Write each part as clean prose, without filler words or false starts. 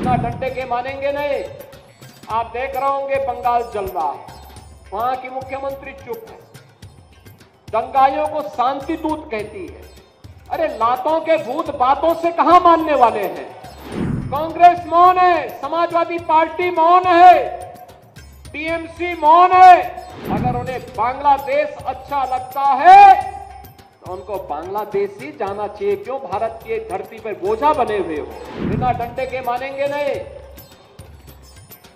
बिना डंडे के मानेंगे नहीं। आप देख रहे होंगे बंगाल जल रहा है, वहां की मुख्यमंत्री चुप है, दंगाइयों को शांति दूत कहती है। अरे लातों के भूत बातों से कहां मानने वाले हैं। कांग्रेस मौन है, समाजवादी पार्टी मौन है, टीएमसी मौन है। अगर उन्हें बांग्लादेश अच्छा लगता है तो उनको बांग्लादेश ही जाना चाहिए। क्यों भारत की धरती पर बोझा बने हुए हो। बिना डंडे के मानेंगे नहीं।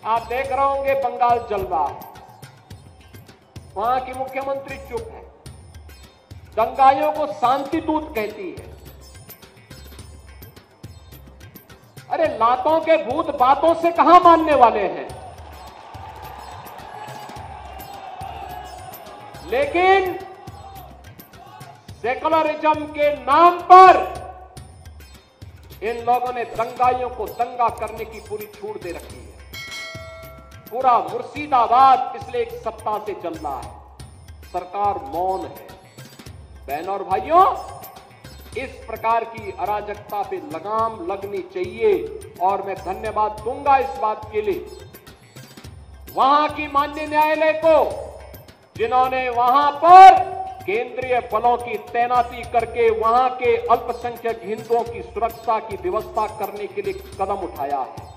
आप देख रहे होंगे बंगाल जल रहा है, वहां की मुख्यमंत्री चुप है, दंगाइयों को शांति दूत कहती है। अरे लातों के भूत बातों से कहां मानने वाले हैं। लेकिन सेकुलरिज्म के नाम पर इन लोगों ने दंगाइयों को दंगा करने की पूरी छूट दे रखी है। पूरा मुर्शिदाबाद पिछले एक सप्ताह से चल रहा है, सरकार मौन है। बहन और भाइयों, इस प्रकार की अराजकता पे लगाम लगनी चाहिए और मैं धन्यवाद दूंगा इस बात के लिए वहां की माननीय न्यायालय को, जिन्होंने वहां पर केंद्रीय बलों की तैनाती करके वहां के अल्पसंख्यक हिंदुओं की सुरक्षा की व्यवस्था करने के लिए कदम उठाया है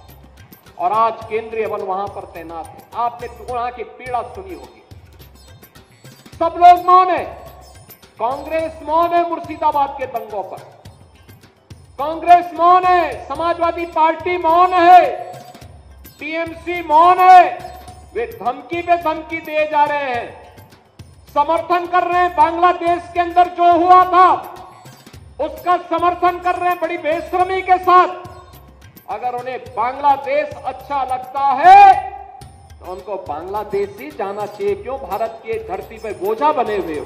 और आज केंद्रीय बल वहां पर तैनात है। आपने वहां की पीड़ा सुनी होगी। सब लोग मौन है। कांग्रेस मौन है मुर्शिदाबाद के दंगों पर, कांग्रेस मौन है, समाजवादी पार्टी मौन है, टीएमसी मौन है। वे धमकी पे धमकी दिए जा रहे हैं, समर्थन कर रहे हैं। बांग्लादेश के अंदर जो हुआ था उसका समर्थन कर रहे हैं बड़ी बेशर्मी के साथ। अगर उन्हें बांग्लादेश अच्छा लगता है तो उनको बांग्लादेश ही जाना चाहिए। क्यों भारत की धरती पे बोझा बने हुए हो।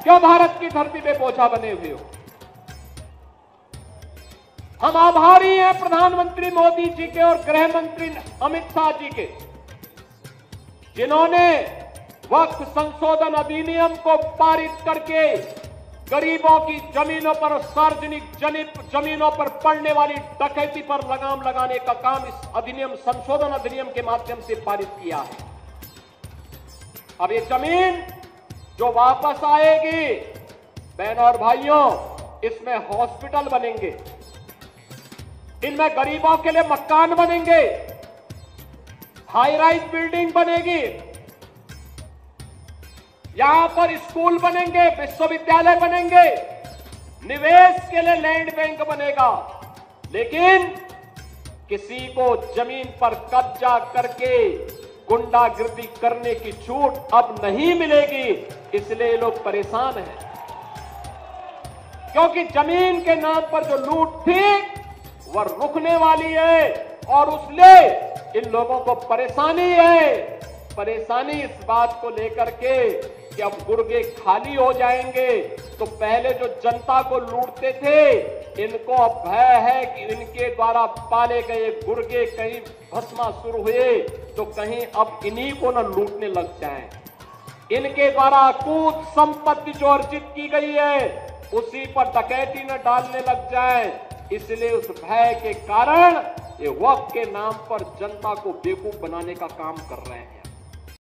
क्यों भारत की धरती पे बोझा बने हुए हो। हम आभारी हैं प्रधानमंत्री मोदी जी के और गृह मंत्री अमित शाह जी के, जिन्होंने वक्फ संशोधन अधिनियम को पारित करके गरीबों की जमीनों पर, सार्वजनिक जमीनों पर पड़ने वाली डकैती पर लगाम लगाने का काम इस अधिनियम, संशोधन अधिनियम के माध्यम से पारित किया है। अब ये जमीन जो वापस आएगी, बहन और भाइयों, इसमें हॉस्पिटल बनेंगे, इनमें गरीबों के लिए मकान बनेंगे, हाई राइज बिल्डिंग बनेगी, यहां पर स्कूल बनेंगे, विश्वविद्यालय बनेंगे, निवेश के लिए लैंड बैंक बनेगा। लेकिन किसी को जमीन पर कब्जा करके गुंडागिर्दी करने की छूट अब नहीं मिलेगी। इसलिए लोग परेशान हैं, क्योंकि जमीन के नाम पर जो लूट थी वह रुकने वाली है और उसलिए इन लोगों को परेशानी है। परेशानी इस बात को लेकर के कि अब गुर्गे खाली हो जाएंगे। तो पहले जो जनता को लूटते थे, इनको अब भय है कि इनके द्वारा पाले गए गुर्गे कहीं भस्मासुर हुए तो कहीं अब इन्हीं को न लूटने लग जाएं। इनके द्वारा अकूत संपत्ति जो अर्जित की गई है उसी पर डकैती न डालने लग जाए। इसलिए उस भय के कारण ये वक्फ के नाम पर जनता को बेवकूफ बनाने का काम कर रहे हैं।